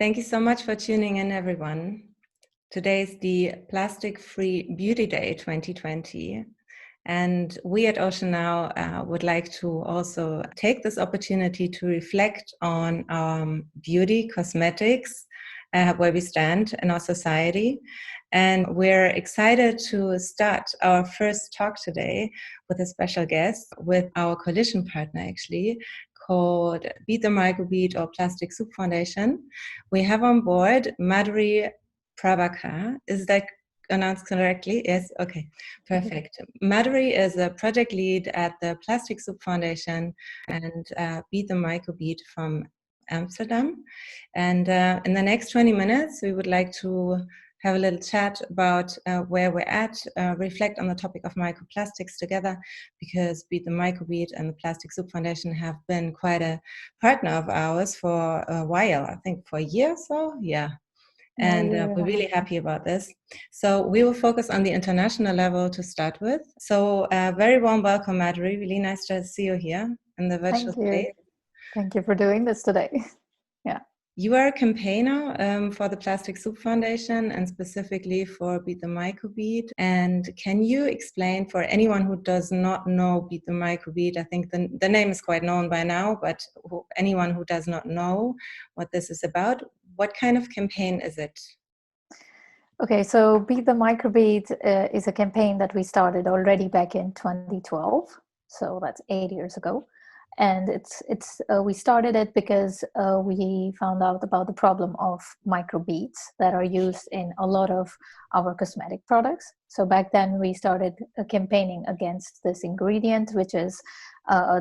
Thank you so much for tuning in, everyone. Today is the Plastic-Free Beauty Day 2020. And we at Ocean Now would like to also take this opportunity to reflect on beauty, cosmetics, where we stand in our society. And we're excited to start our first talk today with a special guest, with our coalition partner, actually, called Beat the Microbead or Plastic Soup Foundation. We have on board Madhuri Prabhakar. Is that announced correctly? Yes? Okay, perfect. Madhuri is a project lead at the Plastic Soup Foundation and Beat the Microbead from Amsterdam. And in the next 20 minutes, we would like to have a little chat about where we're at, reflect on the topic of microplastics together, because Beat the Microbead and the Plastic Soup Foundation have been quite a partner of ours for a while, I think for a year or so, yeah. And we're really happy about this. So we will focus on the international level to start with. So very warm welcome, Madhuri. Really nice to see you here in the virtual space. Thank you for doing this today. Yeah. You are a campaigner for the Plastic Soup Foundation and specifically for Beat the Microbead. And can you explain for anyone who does not know Beat the Microbead? I think the name is quite known by now, but anyone who does not know what this is about, what kind of campaign is it? Okay, so Beat the Microbead is a campaign that we started already back in 2012. So that's 8 years ago. And we started it because we found out about the problem of microbeads that are used in a lot of our cosmetic products. So back then we started campaigning against this ingredient, which is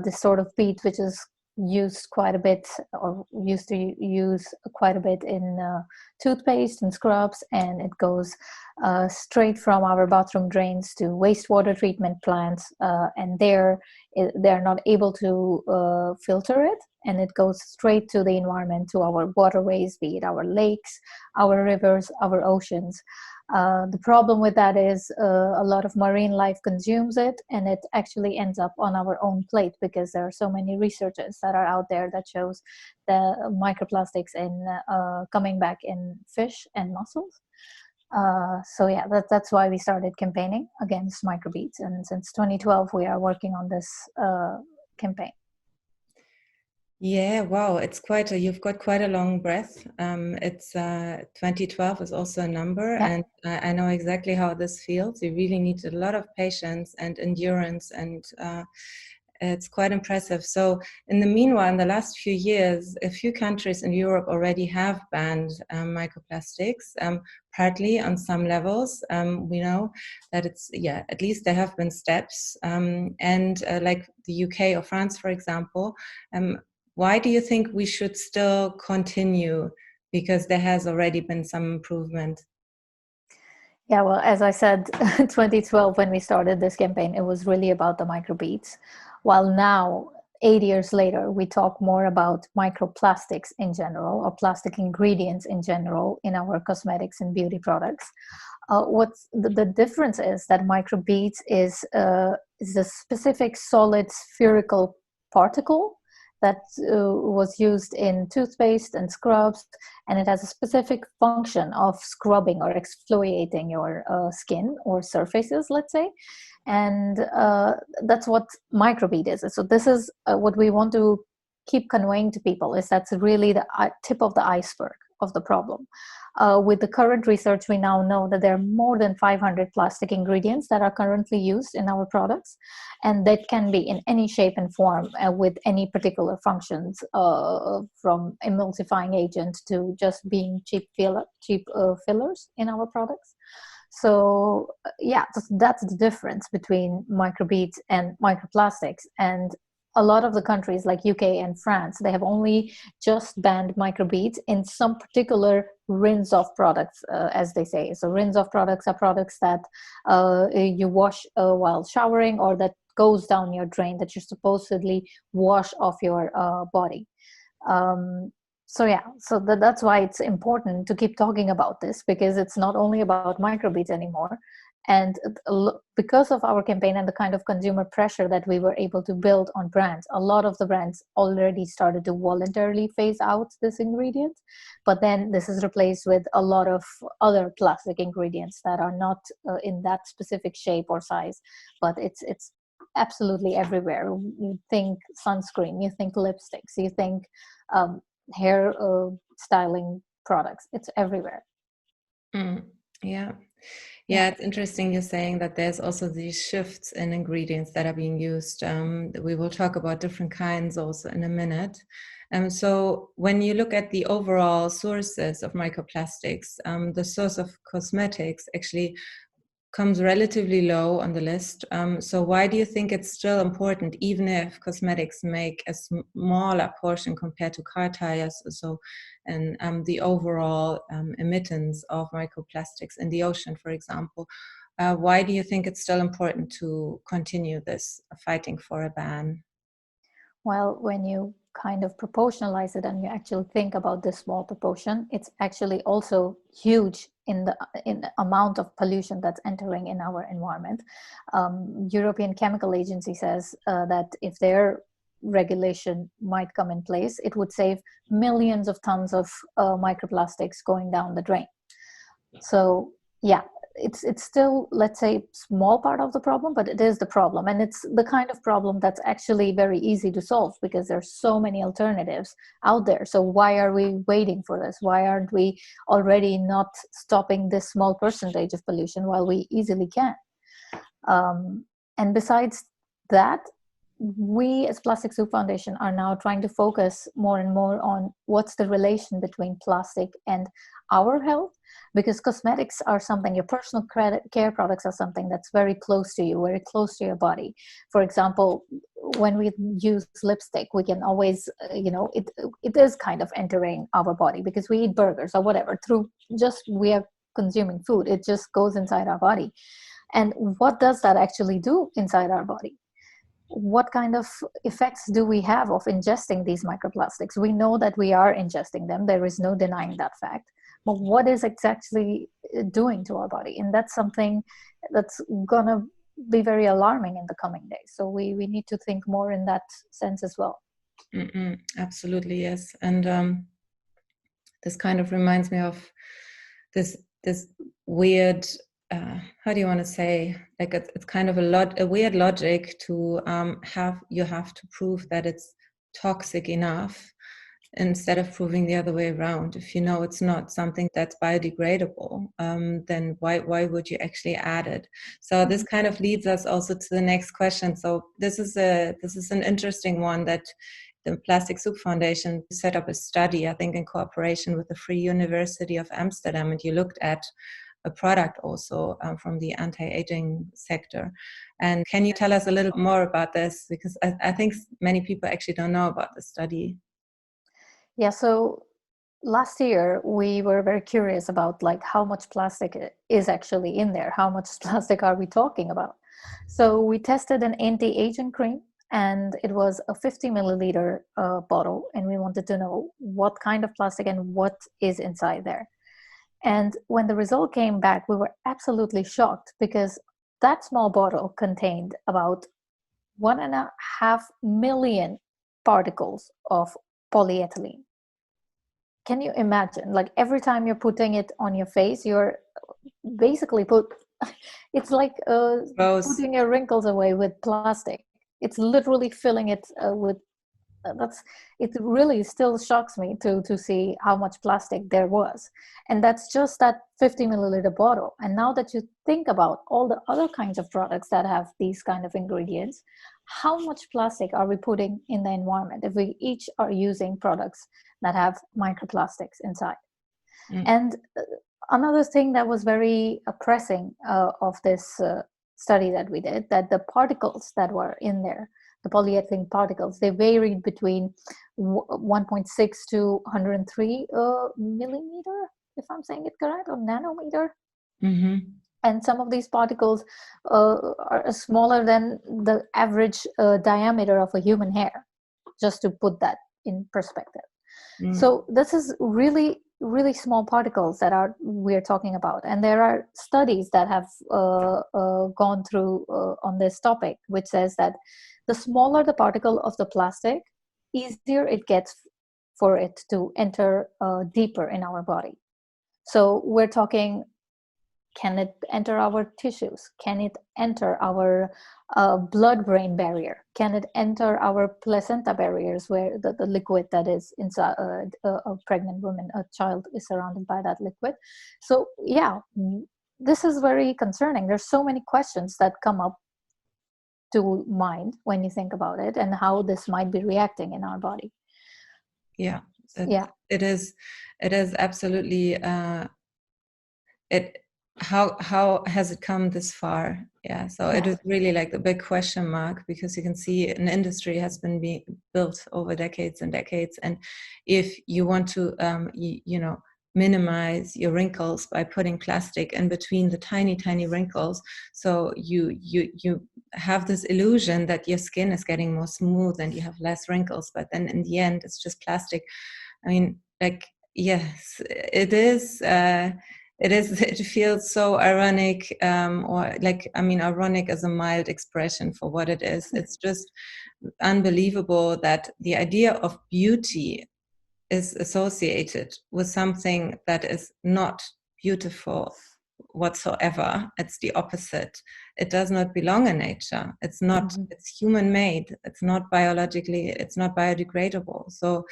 this sort of bead, which is used quite a bit, or used to use quite a bit in toothpaste and scrubs, and it goes straight from our bathroom drains to wastewater treatment plants, and they're not able to filter it, and it goes straight to the environment, to our waterways, be it our lakes, our rivers, our oceans. The problem with that is a lot of marine life consumes it, and it actually ends up on our own plate because there are so many researches that are out there that shows the microplastics in coming back in fish and mussels. So yeah, that's why we started campaigning against microbeads, and since 2012 we are working on this campaign. Yeah, wow, you've got quite a long breath. It's 2012 is also a number, yeah. And I know exactly how this feels. You really need a lot of patience and endurance, and it's quite impressive. So in the meanwhile, in the last few years, a few countries in Europe already have banned microplastics, partly on some levels. We know that at least there have been steps. And like the UK or France, for example, why do you think we should still continue? Because there has already been some improvement. Yeah, well, as I said, 2012, when we started this campaign, it was really about the microbeads. While now, 8 years later, we talk more about microplastics in general, or plastic ingredients in general, in our cosmetics and beauty products. What's the difference is that microbeads is a specific solid spherical particle that was used in toothpaste and scrubs, and it has a specific function of scrubbing or exfoliating your skin or surfaces, let's say. And that's what microbead is. So this is what we want to keep conveying to people, is that's really the tip of the iceberg of the problem. With the current research, we now know that there are more than 500 plastic ingredients that are currently used in our products, and that can be in any shape and form with any particular functions, from emulsifying agents to just being cheap fillers in our products. So yeah, that's the difference between microbeads and microplastics. And a lot of the countries like UK and France, they have only just banned microbeads in some particular rinse-off products, as they say. So rinse-off products are products that you wash while showering, or that goes down your drain, that you supposedly wash off your body. So yeah, so that's why it's important to keep talking about this, because it's not only about microbeads anymore. And because of our campaign and the kind of consumer pressure that we were able to build on brands, a lot of the brands already started to voluntarily phase out this ingredient. But then this is replaced with a lot of other plastic ingredients that are not in that specific shape or size, but it's absolutely everywhere. You think sunscreen, you think lipsticks, you think hair styling products. It's everywhere. Yeah. Yeah, it's interesting you're saying that there's also these shifts in ingredients that are being used. We will talk about different kinds also in a minute. So when you look at the overall sources of microplastics, the source of cosmetics actually comes relatively low on the list. So why do you think it's still important, even if cosmetics make a smaller portion compared to car tires, so and the overall emittance of microplastics in the ocean, for example? Why do you think it's still important to continue this fighting for a ban? Well, when you kind of proportionalize it and you actually think about this small proportion, it's actually also huge in the amount of pollution that's entering in our environment. European Chemical Agency says that if their regulation might come in place, it would save millions of tons of microplastics going down the drain. So yeah, it's still, let's say, small part of the problem, but it is the problem, and it's the kind of problem that's actually very easy to solve because there's so many alternatives out there. So why are we waiting for this? Why aren't we already not stopping this small percentage of pollution while we easily can? And besides that, we as Plastic Soup Foundation are now trying to focus more and more on what's the relation between plastic and our health, because cosmetics are something, your personal care products are something that's very close to you, very close to your body. For example, when we use lipstick, we can always, it is kind of entering our body because we eat burgers or whatever, through just we are consuming food, it just goes inside our body. And what does that actually do inside our body? What kind of effects do we have of ingesting these microplastics? We know that we are ingesting them. There is no denying that fact. But what is exactly doing to our body? And that's something that's going to be very alarming in the coming days. So we need to think more in that sense as well. Absolutely, yes. And this kind of reminds me of this weird, how do you want to say, like it's kind of a weird logic to have to prove that it's toxic enough instead of proving the other way around. If you know it's not something that's biodegradable, then why would you actually add it? So this kind of leads us also to the next question. So this is an interesting one, that the Plastic Soup Foundation set up a study, I think in cooperation with the Free University of Amsterdam, and you looked at a product also from the anti-aging sector. And can you tell us a little more about this? Because I think many people actually don't know about the study. Yeah, so last year we were very curious about like how much plastic is actually in there. How much plastic are we talking about? So we tested an anti-aging cream, and it was a 50 milliliter bottle, and we wanted to know what kind of plastic and what is inside there. And when the result came back, we were absolutely shocked because that small bottle contained about 1.5 million particles of polyethylene. Can you imagine? Like every time you're putting it on your face, you're basically it's like putting your wrinkles away with plastic. It's literally filling it with it really still shocks me to see how much plastic there was. And that's just that 50 milliliter bottle. And now that you think about all the other kinds of products that have these kind of ingredients, how much plastic are we putting in the environment if we each are using products that have microplastics inside? And another thing that was very pressing of this study that we did, that the particles that were in there, the polyethylene particles, they varied between 1.6 to 103 millimeter, if I'm saying it correct, or nanometer. And some of these particles are smaller than the average diameter of a human hair, just to put that in perspective. So this is really really small particles that we're talking about. And there are studies that have gone through on this topic, which says that the smaller the particle of the plastic, easier it gets for it to enter deeper in our body. So we're talking, can it enter our tissues? Can it enter our blood-brain barrier? Can it enter our placenta barriers, where the liquid that is inside a pregnant woman, a child is surrounded by that liquid? So yeah, this is very concerning. There's so many questions that come up to mind when you think about it, and how this might be reacting in our body. Yeah, Yeah, it is absolutely how has it come this far? Yeah, so it is really like the big question mark, because you can see an industry has been being built over decades and decades, and if you want to minimize your wrinkles by putting plastic in between the tiny wrinkles, so you have this illusion that your skin is getting more smooth and you have less wrinkles, but then in the end it's just plastic. I mean, like, yes, it is it feels so ironic, or like, I mean, ironic is a mild expression for what it is. It's just unbelievable that the idea of beauty is associated with something that is not beautiful whatsoever. It's the opposite. It does not belong in nature. It's not, it's human made. It's not biologically, it's not biodegradable. So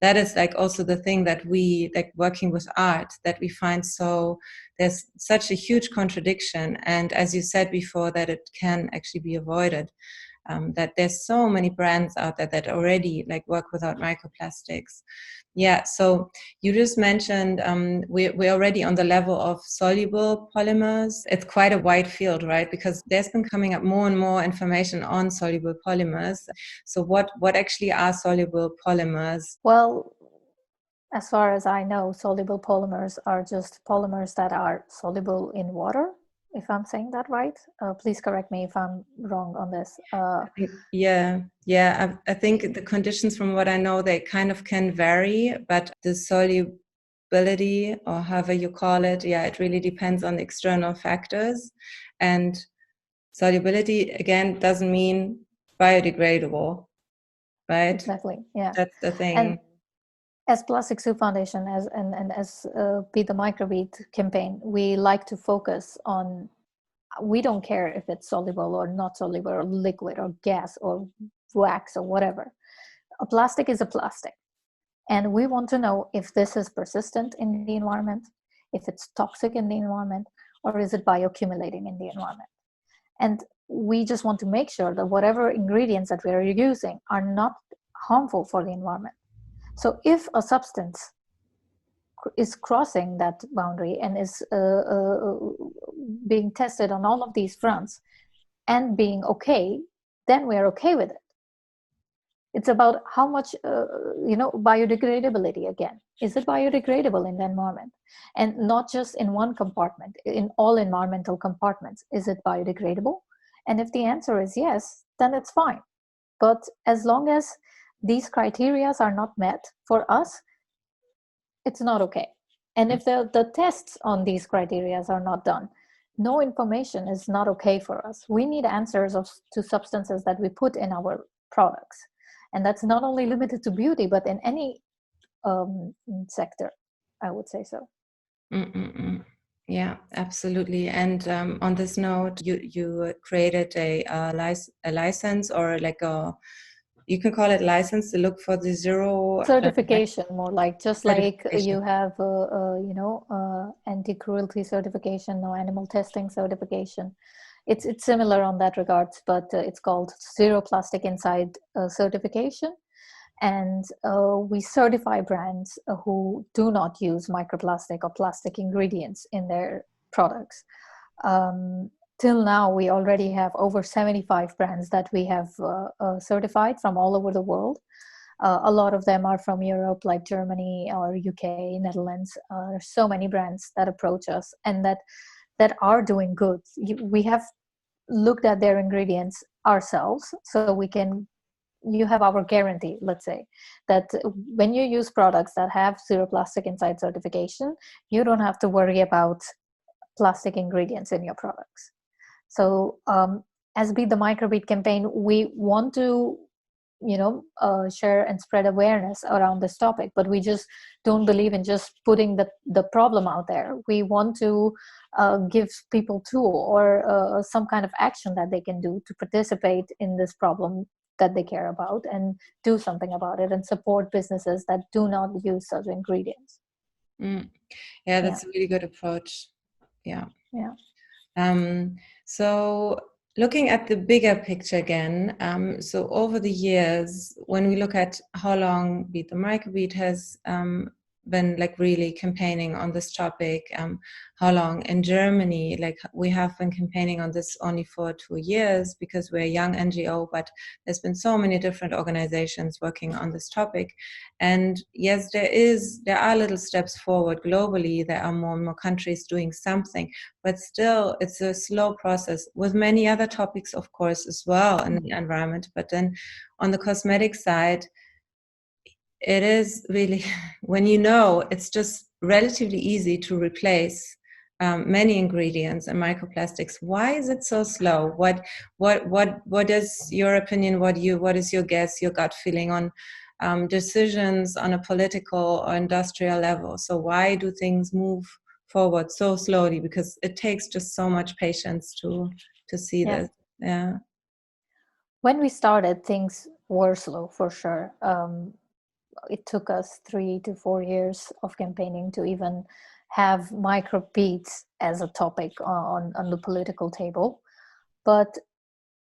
that is like also the thing that we, like working with art, that we find so, there's such a huge contradiction. And as you said before, that it can actually be avoided. That there's so many brands out there that already like work without microplastics. Yeah, so you just mentioned we're already on the level of soluble polymers. It's quite a wide field, right? Because there's been coming up more and more information on soluble polymers. So what actually are soluble polymers? well, as far as I know, soluble polymers are just polymers that are soluble in water, if I'm saying that right. Please correct me if I'm wrong on this. I think the conditions, from what I know, they kind of can vary, but the solubility, or however you call it, it really depends on the external factors. And solubility, again, doesn't mean biodegradable, right? Exactly, yeah. That's the thing. And as Plastic Soup Foundation, as Be the Microbead campaign, we like to focus on, we don't care if it's soluble or not soluble, or liquid or gas or wax or whatever. A plastic is a plastic. And we want to know if this is persistent in the environment, if it's toxic in the environment, or is it bioaccumulating in the environment. And we just want to make sure that whatever ingredients that we are using are not harmful for the environment. So if a substance is crossing that boundary and is being tested on all of these fronts and being okay, then we're okay with it. It's about how much, biodegradability again. Is it biodegradable in the environment? And not just in one compartment, in all environmental compartments. Is it biodegradable? And if the answer is yes, then it's fine. But as long as these criteria are not met for us, it's not okay. And if the tests on these criteria are not done, no information is not okay for us. We need answers to substances that we put in our products. And that's not only limited to beauty, but in any sector, I would say so. Yeah, absolutely. And on this note, you created a license, or like you can call it license, to look for the zero certification, more like, just like you have anti-cruelty certification, no animal testing certification. It's similar on that regards, but it's called Zero Plastic Inside certification. And we certify brands who do not use microplastic or plastic ingredients in their products. Till now, we already have over 75 brands that we have certified from all over the world. A lot of them are from Europe, like Germany or UK, Netherlands. There's so many brands that approach us and that are doing good. We have looked at their ingredients ourselves, so we can you have our guarantee, let's say, that when you use products that have Zero Plastic Inside certification, you don't have to worry about plastic ingredients in your products. So as Be the Microbead campaign, we want to share and spread awareness around this topic, but we just don't believe in just putting the problem out there. We want to give people tool or some kind of action that they can do to participate in this problem that they care about, and do something about it, and support businesses that do not use such ingredients. Yeah, that's a really good approach. Yeah. So looking at the bigger picture again, so over the years, when we look at how long Beat the Microbead has been like really campaigning on this topic, how long in Germany, like we have been campaigning on this only for 2 years because we're a young NGO, but there's been so many different organizations working on this topic. And yes, there are little steps forward globally. There are more and more countries doing something, but still it's a slow process with many other topics, of course, as well in the environment. But then on the cosmetic side, it is really, when it's just relatively easy to replace many ingredients and microplastics. Why is it so slow? What is your opinion? What is your guess, your gut feeling on decisions on a political or industrial level? So why do things move forward so slowly? Because it takes just so much patience to see this. Yeah. When we started, things were slow for sure. It took us 3 to 4 years of campaigning to even have microbeads as a topic on the political table. But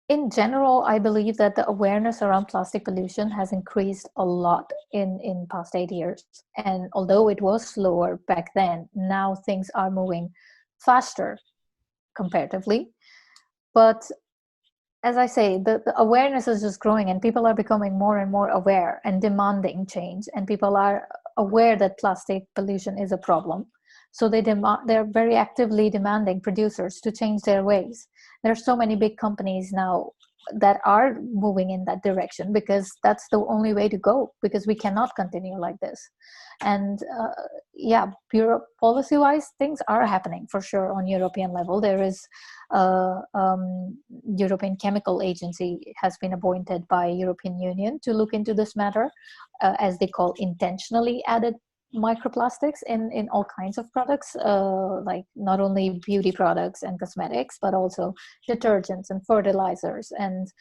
in general, I believe that the awareness around plastic pollution has increased a lot in past 8 years. And although it was slower back then, now things are moving faster comparatively. But as I say, the awareness is just growing, and people are becoming more and more aware and demanding change. And people are aware that plastic pollution is a problem. So they're very actively demanding producers to change their ways. There are so many big companies now that are moving in that direction, because that's the only way to go, because we cannot continue like this. And policy-wise, things are happening for sure on European level. There is European Chemical Agency has been appointed by European Union to look into this matter, as they call intentionally added microplastics in all kinds of products, like not only beauty products and cosmetics, but also detergents and fertilizers and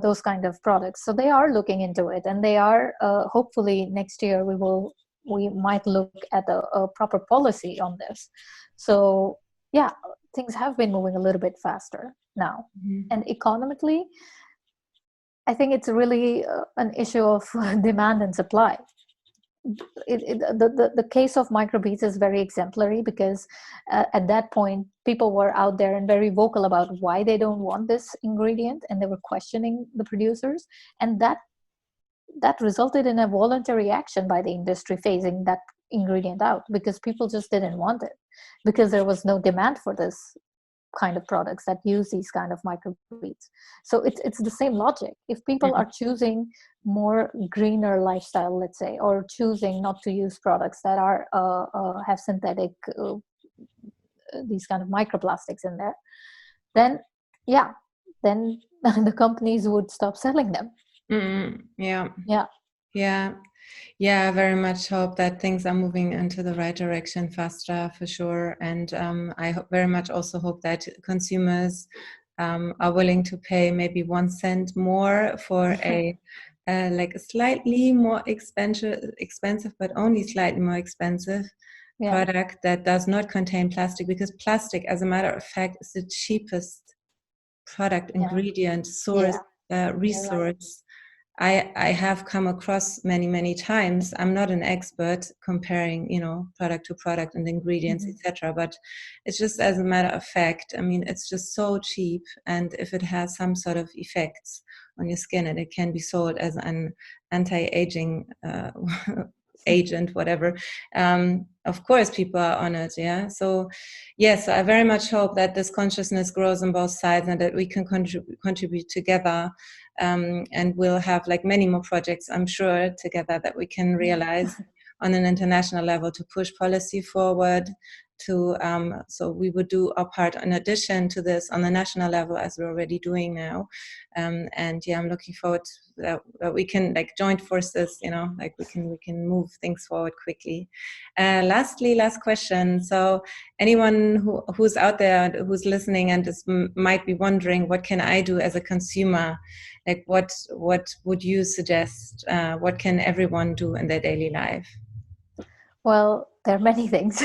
those kind of products. So they are looking into it, and they are hopefully next year we might look at a proper policy on this. So yeah, things have been moving a little bit faster now. And economically, I think it's really an issue of demand and supply. The case of microbeads is very exemplary, because at that point people were out there and very vocal about why they don't want this ingredient, and they were questioning the producers, and that resulted in a voluntary action by the industry phasing that ingredient out, because people just didn't want it, because there was no demand for this kind of products that use these kind of microbeads. So it's the same logic. If people are choosing more greener lifestyle, let's say, or choosing not to use products that are have synthetic these kind of microplastics in there, then the companies would stop selling them. Yeah, very much hope that things are moving into the right direction faster, for sure. And I very much also hope that consumers are willing to pay maybe 1 cent more for a like a slightly more expensive, but only slightly more expensive product that does not contain plastic, because plastic, as a matter of fact, is the cheapest product, ingredient, source, resource I have come across many times. I'm not an expert comparing, product to product and ingredients, etc. But it's just, as a matter of fact, I mean, it's just so cheap. And if it has some sort of effects on your skin, and it can be sold as an anti-aging agent, whatever, of course people are on it. So yes, I very much hope that this consciousness grows on both sides, and that we can contribute together And we'll have like many more projects, I'm sure, together that we can realize on an international level to push policy forward. So we would do our part in addition to this on the national level, as we're already doing now. And yeah, I'm looking forward to that we can like join forces, like we can move things forward quickly. Lastly, last question. So anyone who's out there who's listening and might be wondering, what can I do as a consumer? Like what would you suggest? What can everyone do in their daily life? Well, there are many things,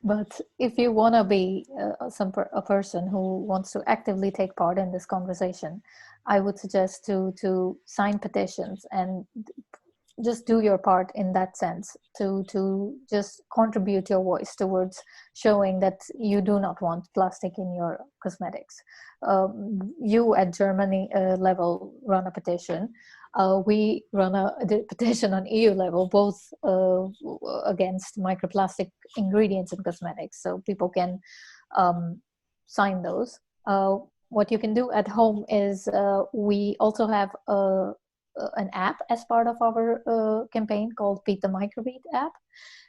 but if you want to be a person who wants to actively take part in this conversation, I would suggest to sign petitions and just do your part in that sense, to just contribute your voice towards showing that you do not want plastic in your cosmetics. You at Germany level run a petition. We run a petition on EU level, both against microplastic ingredients in cosmetics, so people can sign those. What you can do at home is we also have an app as part of our campaign called Beat the Microbead app.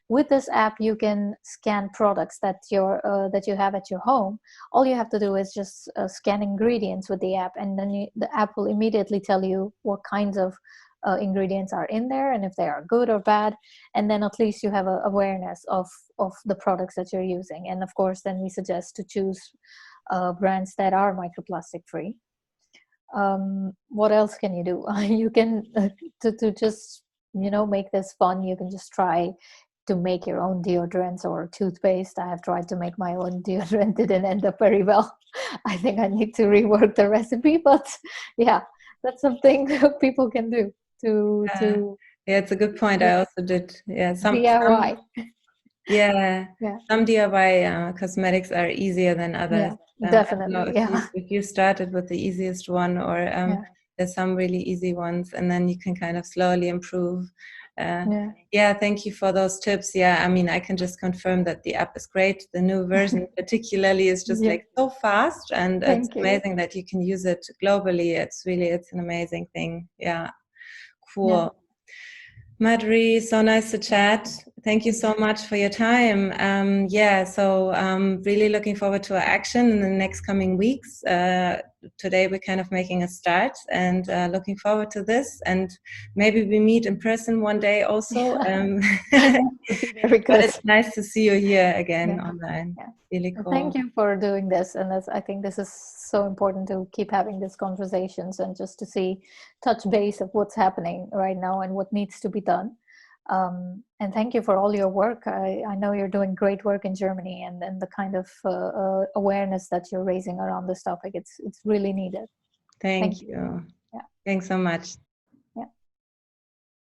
With this app, you can scan products that you have at your home. All you have to do is just scan ingredients with the app, and then the app will immediately tell you what kinds of ingredients are in there and if they are good or bad. And then at least you have an awareness of the products that you're using. And of course, then we suggest to choose brands that are microplastic free. What else can you do? You can to just make this fun. You can just try to make your own deodorants or toothpaste. I have tried to make my own deodorant. Didn't end up very well. I think I need to rework the recipe, but yeah, that's something people can do to yeah, it's a good point. I also did some DIY. Some DIY cosmetics are easier than others. Definitely. If you started with the easiest one, or there's some really easy ones, and then you can kind of slowly improve. Thank you for those tips. I mean, I can just confirm that the app is great. The new version particularly is just like so fast, and it's amazing that you can use it globally. It's an amazing thing. Cool. Madhuri, so nice to chat. Thank you so much for your time. So really looking forward to our action in the next coming weeks. Today we're kind of making a start, and looking forward to this. And maybe we meet in person one day also. Very good. But it's nice to see you here again online. Really cool. Thank you for doing this, and I think this is so important to keep having these conversations and just to touch base of what's happening right now and what needs to be done. And thank you for all your work. I know you're doing great work in Germany, and the kind of awareness that you're raising around this topic, it's really needed. Thank you. Thanks so much.